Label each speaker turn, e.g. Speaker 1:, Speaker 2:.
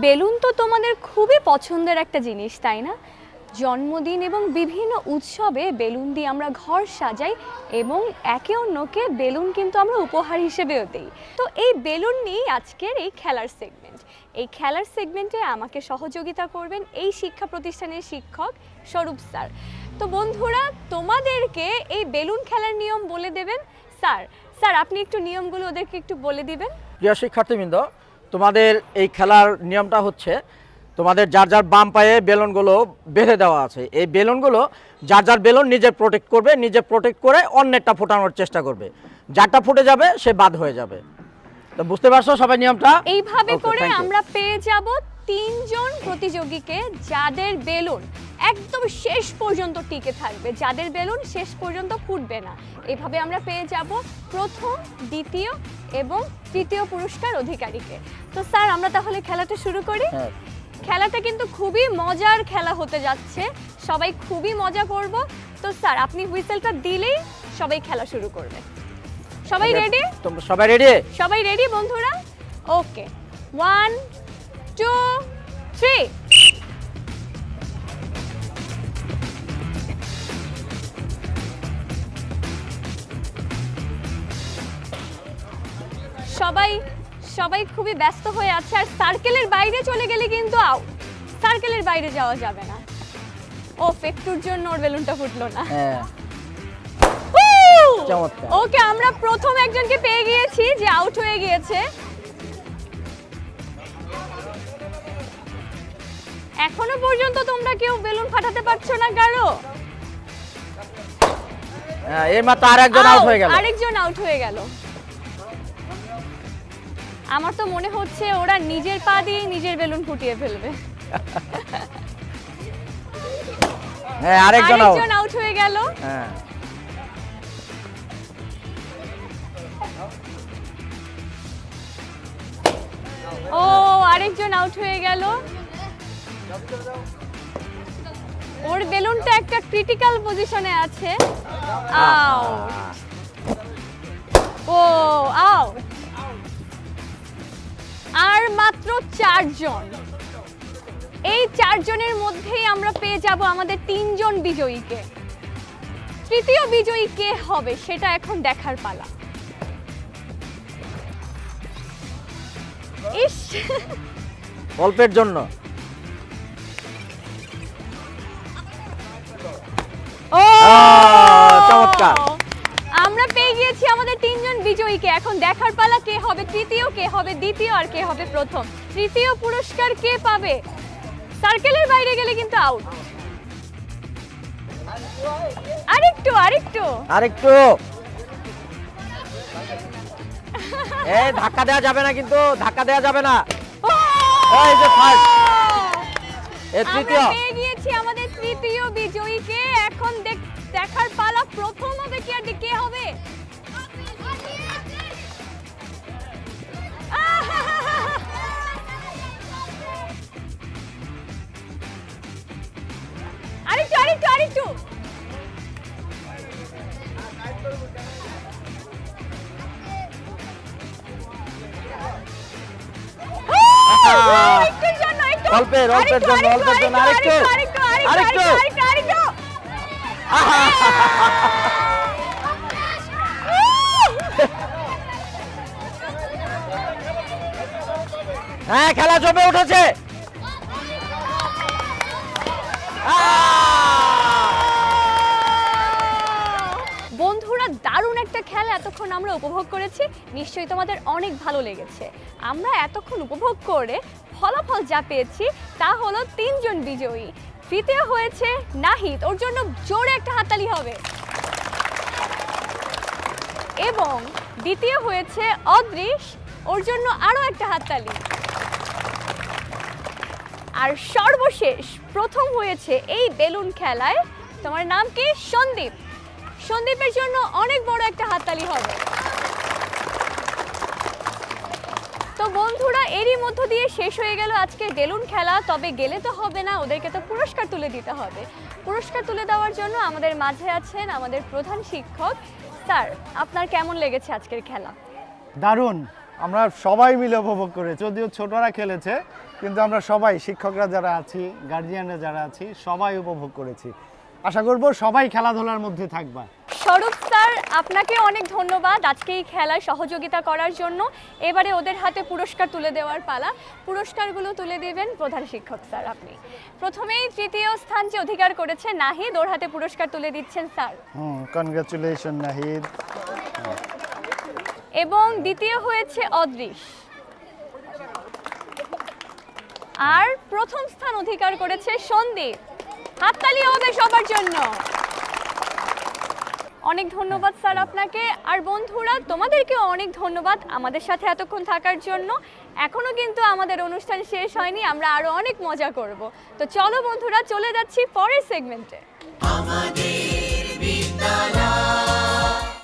Speaker 1: Balloon তো তোমাদের খুবই পছন্দের একটা জিনিস, তাই না? জন্মদিন এবং বিভিন্ন উৎসবে বেলুন দিয়ে আমরা ঘর সাজাই এবং একে অন্যকে বেলুন কিন্তু আমরা উপহার হিসেবেও দিই। তো এই বেলুন নিয়েই আজকের এই খেলার সেগমেন্ট। এই খেলার সেগমেন্টে আমাকে সহযোগিতা করবেন এই শিক্ষা প্রতিষ্ঠানের শিক্ষক স্বরূপ স্যার। তো বন্ধুরা, তোমাদেরকে এই বেলুন খেলার নিয়ম বলে দেবেন স্যার। স্যার, আপনি একটু নিয়মগুলো ওদেরকে একটু বলে দিবেন।
Speaker 2: প্রিয় শিক্ষার্থীবৃন্দ, তোমাদের এই খেলার নিয়মটা হচ্ছে তোমাদের যার যার বাম পায়ে বেলুনগুলো বেঁধে দেওয়া আছে। এই বেলুনগুলো যার যার বেলুন নিজে প্রোটেক্ট করবে, নিজে প্রোটেক্ট করে অন্যেরটা ফোটানোর চেষ্টা করবে। যারটা ফুটে যাবে সে বাদ হয়ে যাবে। তো বুঝতে পারছো সবাই নিয়মটা?
Speaker 1: এইভাবে করে আমরা পেয়ে যাব তিনজন প্রতিযোগীকে যাদের বেলুন একদম শেষ পর্যন্ত টিকে থাকবে, যাদের বেলুন শেষ পর্যন্ত ফুটবে না। এইভাবে আমরা পেয়ে যাব প্রথম, দ্বিতীয় এবং তৃতীয় পুরস্কার অধিকারীকে। তো স্যার, আমরা তাহলে খেলাটা শুরু করি। খেলাটা কিন্তু খুবই মজার খেলা হতে যাচ্ছে, সবাই খুবই মজা করব। তো স্যার, আপনি হুইসেলটা দিলেই সবাই খেলা শুরু করবে। সবাই রেডি?
Speaker 2: তোমরা সবাই রেডি?
Speaker 1: সবাই রেডি বন্ধুরা? ওকে, 1 2 3। সবাই খুবই ব্যস্ত হয়ে আছে, আর সার্কেলের বাইরে চলে গেলে কিন্তু আউট। সার্কেলের বাইরে যাওয়া যাবে না। ও একটুর জন্য ওর বেলুনটা ফুটলো না।
Speaker 2: হ্যাঁ, চমৎকার।
Speaker 1: ওকে, আমরা প্রথম একজনকে পেয়ে গিয়েছি যে আউট হয়ে গিয়েছে। এখনো পর্যন্ত তোমরা কেউ বেলুন ফাটাতে পারছো না কারো?
Speaker 2: হ্যাঁ, এর মাত্র আরেকজন আউট হয়ে গেল।
Speaker 1: আরেকজন আউট হয়ে গেল। আমার তো মনে হচ্ছে ওরা নিজের পা দিয়ে নিজের বেলুন ফুটিয়ে ফেলবে।
Speaker 2: হ্যাঁ, আরেকজন
Speaker 1: আউট হয়ে গেল।
Speaker 2: হ্যাঁ,
Speaker 1: ও আরেকজন আউট হয়ে গেল। ওর বেলুনটা একটা ক্রিটিক্যাল পজিশনে আছে। আউট। ও আউট। আর মাত্র 4 জন। এই 4 জনের মধ্যেই আমরা পেয়ে যাব আমাদের 3 জন বিজয়ীকে। তৃতীয় বিজয়ী কে হবে সেটা এখন দেখার পালা। ইস,
Speaker 2: অল্পের জন্য।
Speaker 1: ও
Speaker 2: চমৎকার।
Speaker 1: আমরা পেয়ে গিয়েছি আমাদের 3 জন বিজয়ীকে। এখন দেখার পালা কে হবে তৃতীয়, কে হবে দ্বিতীয়, আর কে হবে প্রথম। তৃতীয় পুরস্কার কে পাবে? সার্কেলের বাইরে গেলে কিন্তু আউট। আরেকটু
Speaker 2: এই ধাক্কা দেওয়া যাবে না, কিন্তু ধাক্কা দেওয়া যাবে না। এই যে ফার্স্ট, এই তৃতীয়।
Speaker 1: আমরা পেয়ে গিয়েছি আমাদের তৃতীয় বিজয়ীকে। এখন দেখার পালা প্রথম হবে কি আর কে হবে? আরেকটু।
Speaker 2: অল্পের জন্য আরেকটু। হ্যাঁ, খেলা জমে উঠেছে।
Speaker 1: বন্ধুরা, দারুণ একটা খেলা এতক্ষণ আমরা উপভোগ করেছি। নিশ্চয়ই তোমাদের অনেক ভালো লেগেছে। আমরা এতক্ষণ উপভোগ করে ফলাফল যা পেয়েছি তা হলো 3 জন বিজয়ী। তৃতীয় হয়েছে নাহিদ, ওর জন্য জোরে একটা হাততালি হবে। এবং দ্বিতীয় হয়েছে অদৃশ, ওর জন্য আরো একটা হাততালি। আর সর্বশেষ প্রথম হয়েছে এই বেলুন খেলায়, তোমার নাম কি? সন্দীপ। সন্দীপের জন্য অনেক বড় একটা হাততালি হবে। তো বন্ধুরা, এরই মধ্য দিয়ে শেষ হয়ে গেল আজকের বেলুন খেলা। তবে গেলে তো হবে না, ওদেরকে তো পুরস্কার তুলে দিতে হবে। পুরস্কার তুলে দেওয়ার জন্য আমাদের মাঝে আছেন আমাদের প্রধান শিক্ষক। স্যার, আপনার কেমন লেগেছে আজকের খেলা?
Speaker 3: দারুণ, আমরা সবাই মিলে উপভোগ করেছি। যদিও ছোটরা খেলেছে, কিন্তু আমরা সবাই শিক্ষকরা যারা আছি, গার্জিয়ানরা যারা আছি, সবাই উপভোগ করেছি। আশা করব সবাই খেলাধুলার মধ্যে থাকবা।
Speaker 1: স্বরূপ স্যার, আপনাকে অনেক ধন্যবাদ আজকে এই খেলায় সহযোগিতা করার জন্য। এবারে ওদের হাতে পুরস্কার তুলে দেওয়ার পালা। পুরস্কারগুলো তুলে দেবেন প্রধান শিক্ষক স্যার আপনি। প্রথমেই তৃতীয় স্থান যে অধিকার করেছে নাহিদ, ওর হাতে পুরস্কার তুলে দিচ্ছেন স্যার।
Speaker 3: কনগ্রাচুলেশন নাহিদ।
Speaker 1: এবং দ্বিতীয় হয়েছে অদৃশ। আর প্রথম স্থান অধিকার করেছে সন্দীপ। হাততালি হবে সবার জন্য। অনেক ধন্যবাদ স্যার আপনাকে। আর বন্ধুরা, তোমাদেরকেও অনেক ধন্যবাদ আমাদের সাথে এতক্ষণ থাকার জন্য। এখনো কিন্তু আমাদের অনুষ্ঠান শেষ হয়নি, আমরা আরো অনেক মজা করব। তো চলো বন্ধুরা, চলে যাচ্ছি পরের সেগমেন্টে।
Speaker 4: আমাদের বিদ্যালয়